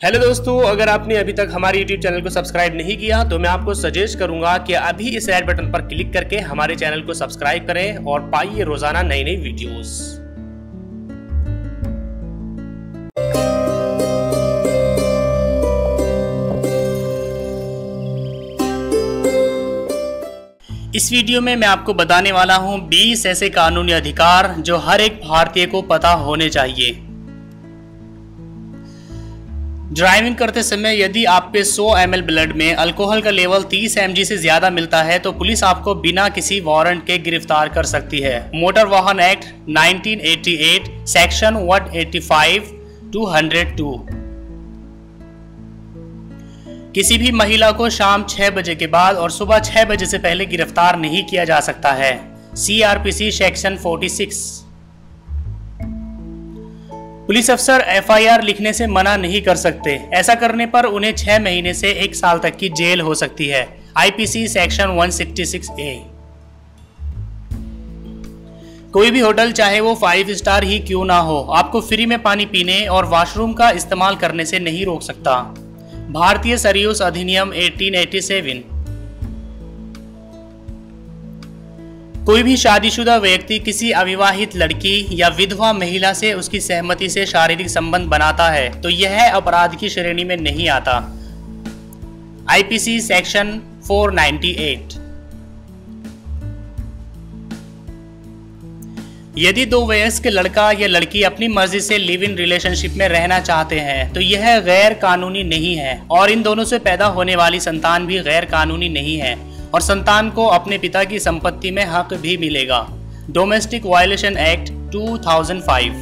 Hello दोस्तों, अगर आपने अभी तक हमारे YouTube चैनल को सब्सक्राइब नहीं किया तो मैं आपको सजेस्ट करूंगा कि अभी इस रेड बटन पर क्लिक करके हमारे चैनल को सब्सक्राइब करें और पाइए रोजाना नई नई वीडियोस। इस वीडियो में मैं आपको बताने वाला हूं 20 ऐसे कानूनी अधिकार जो हर एक भारतीय को पता होने चाहिए। ड्राइविंग करते समय यदि आप पे 100 ml ब्लड में अल्कोहल का लेवल 30 mg से ज्यादा मिलता है तो पुलिस आपको बिना किसी वारंट के गिरफ्तार कर सकती है। मोटर वाहन एक्ट 1988 सेक्शन 185 202। किसी भी महिला को शाम 6 बजे के बाद और सुबह 6 बजे से पहले गिरफ्तार नहीं किया जा सकता है। CRPC section 46। पुलिस अफसर FIR लिखने से मना नहीं कर सकते। ऐसा करने पर उन्हें 6 महीने से 1 साल तक की जेल हो सकती है। IPC section 166A। कोई भी होटल चाहे वो 5 स्टार ही क्यों ना हो, आपको फ्री में पानी पीने और वॉशरूम का इस्तेमाल करने से नहीं रोक सकता। भारतीय सरयूस अधिनियम 1887। कोई भी शादीशुदा व्यक्ति किसी अविवाहित लड़की या विधवा महिला से उसकी सहमति से शारीरिक संबंध बनाता है तो यह अपराध की श्रेणी में नहीं आता। IPC section 498। यदि दो वयस्क लड़का या लड़की अपनी मर्जी से लिव इन रिलेशनशिप में रहना चाहते हैं तो यह गैर कानूनी नहीं है और इन दोनों से पैदा होने वाली संतान भी गैर कानूनी नहीं है और संतान को अपने पिता की संपत्ति में हक भी मिलेगा। Domestic violation act 2005।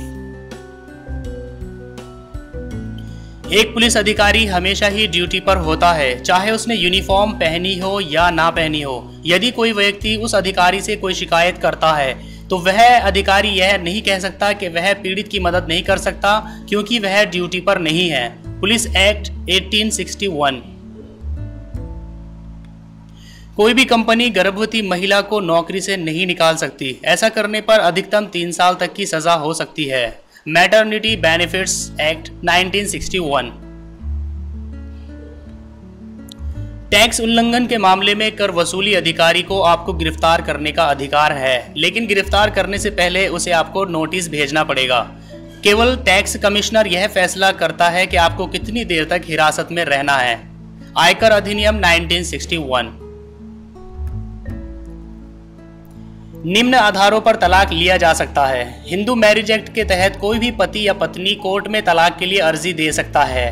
एक पुलिस अधिकारी हमेशा ही ड्यूटी पर होता है, चाहे उसने यूनिफॉर्म पहनी हो या ना पहनी हो। यदि कोई व्यक्ति उस अधिकारी से कोई शिकायत करता है तो वह अधिकारी यह नहीं कह सकता कि वह पीड़ित की मदद नहीं कर सकता क्योंकि वह ड्यूटी पर नहीं है। Police act 1861। कोई भी कंपनी गर्भवती महिला को नौकरी से नहीं निकाल सकती। ऐसा करने पर अधिकतम 3 साल तक की सजा हो सकती है। Maternity benefits act 1961। टैक्स उल्लंघन के मामले में कर वसूली अधिकारी को आपको गिरफ्तार करने का अधिकार है, लेकिन गिरफ्तार करने से पहले उसे आपको नोटिस भेजना पड़ेगा। केवल टैक्स कमिश्नर यह फैसला करता है कि आपको कितनी देर तक हिरासत में रहना है। आयकर अधिनियम 1961। निम्न आधारों पर तलाक लिया जा सकता है। हिंदू मैरिज एक्ट के तहत कोई भी पति या पत्नी कोर्ट में तलाक के लिए अर्जी दे सकता है।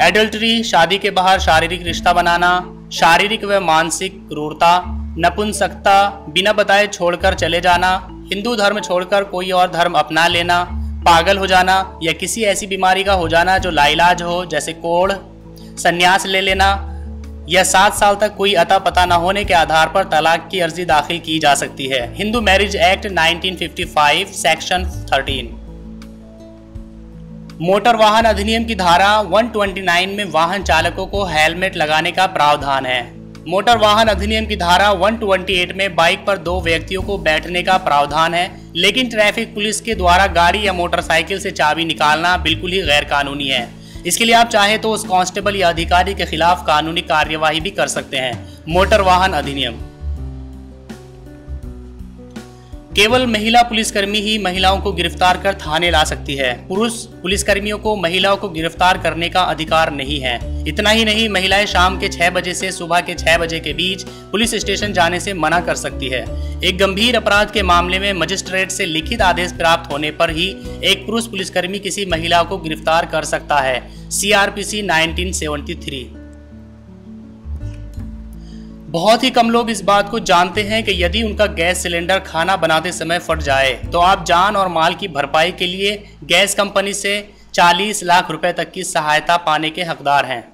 एडल्टरी, शादी के बाहर शारीरिक रिश्ता बनाना, शारीरिक व मानसिक क्रूरता, नपुंसकता, बिना बताए छोड़कर चले जाना, हिंदू धर्म छोड़कर कोई और धर्म अपना लेना, पागल हो जाना या किसी ऐसी बीमारी का हो जाना जो लाइलाज हो जैसे कोढ़, संन्यास ले लेना या 7 साल तक कोई अता पता न होने के आधार पर तलाक की अर्जी दाखिल की जा सकती है। Hindu marriage act 1955 section 13। Motor वाहन अधिनियम की धारा 129 में वाहन चालकों को हेलमेट लगाने का प्रावधान है। मोटर वाहन अधिनियम की धारा 128 में बाइक पर 2 व्यक्तियों को बैठने का प्रावधान है, लेकिन ट्रैफिक पुलिस के द्वारा गाड़ी या मोटरसाइकिल से चाबी निकालना बिल्कुल ही गैर कानूनी है। इसके लिए आप चाहे तो उस कांस्टेबल या अधिकारी के खिलाफ कानूनी कार्यवाही भी कर सकते हैं। मोटर वाहन अधिनियम। केवल महिला पुलिसकर्मी ही महिलाओं को गिरफ्तार कर थाने ला सकती है। पुरुष पुलिसकर्मियों को महिलाओं को गिरफ्तार करने का अधिकार नहीं है। इतना ही नहीं, महिलाएं शाम के 6 बजे से सुबह के 6 बजे के बीच पुलिस स्टेशन जाने से मना कर सकती है। एक गंभीर अपराध के मामले में मजिस्ट्रेट से लिखित आदेश प्राप्त होने पर ही एक पुरुष पुलिसकर्मी किसी महिला को गिरफ्तार कर सकता है। CRPC 1973। बहुत ही कम लोग इस बात को जानते हैं कि यदि उनका गैस सिलेंडर खाना बनाते समय फट जाए तो आप जान और माल की भरपाई के लिए गैस कंपनी से 40 लाख रुपए तक की सहायता पाने के हकदार हैं।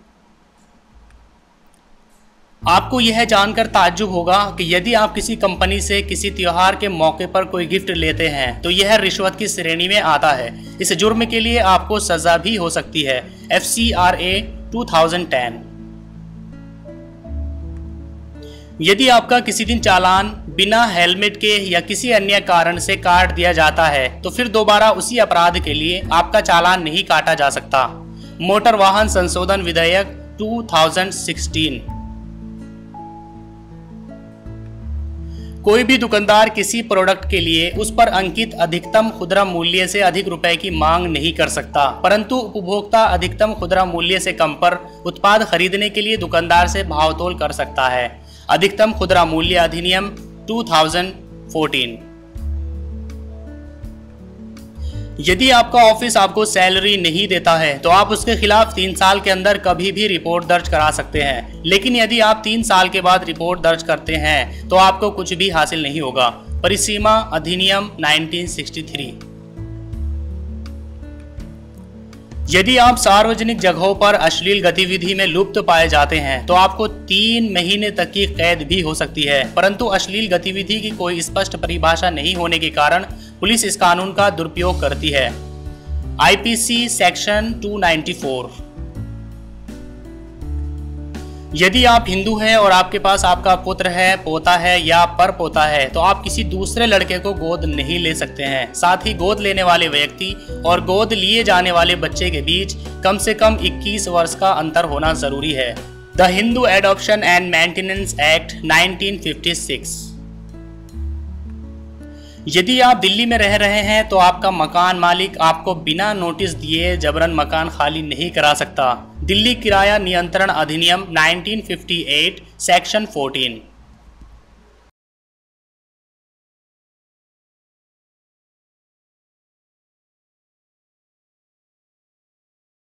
आपको यह जानकर ताज्जुब होगा कि यदि आप किसी कंपनी से किसी त्योहार के मौके पर कोई गिफ्ट लेते हैं तो यह रिश्वत की श्रेणी में आता है। इस जुर्म के लिए आपको सजा भी हो सकती है। FCRA 2010। यदि आपका किसी दिन चालान बिना हेलमेट के या किसी अन्य कारण से काट दिया जाता है तो फिर दोबारा उसी अपराध के लिए आपका चालान नहीं काटा जा सकता। मोटर वाहन संशोधन विधेयक 2016। कोई भी दुकानदार किसी प्रोडक्ट के लिए उस पर अंकित अधिकतम खुदरा मूल्य से अधिक रुपए की मांग नहीं कर सकता, परंतु उपभोक्ता अधिकतम खुदरा मूल्य से कम पर उत्पाद खरीदने के लिए दुकानदार से भावतोल कर सकता है। अधिकतम खुदरा मूल्य अधिनियम 2014। यदि आपका ऑफिस आपको सैलरी नहीं देता है तो आप उसके खिलाफ 3 साल के अंदर कभी भी रिपोर्ट दर्ज करा सकते हैं, लेकिन यदि आप 3 साल के बाद रिपोर्ट दर्ज करते हैं तो आपको कुछ भी हासिल नहीं होगा। परिसीमा अधिनियम 1963। यदि आप सार्वजनिक जगहों पर अश्लील गतिविधि में लुप्त पाए जाते हैं तो आपको 3 महीने तक की कैद भी हो सकती है, परंतु अश्लील गतिविधि की कोई स्पष्ट परिभाषा नहीं होने के कारण पुलिस इस कानून का दुरुपयोग करती है। IPC section 294। यदि आप हिंदू हैं और आपके पास आपका पुत्र है, पोता है या परपोता है तो आप किसी दूसरे लड़के को गोद नहीं ले सकते हैं। साथ ही गोद लेने वाले व्यक्ति और गोद लिए जाने वाले बच्चे के बीच कम से कम 21 वर्ष का अंतर होना जरूरी है। The Hindu adoption and maintenance act 1956। यदि आप दिल्ली में रह रहे हैं तो आपका मकान मालिक आपको बिना नोटिस दिए जबरन मकान खाली नहीं करा सकता। दिल्ली किराया नियंत्रण अधिनियम 1958 सेक्शन 14।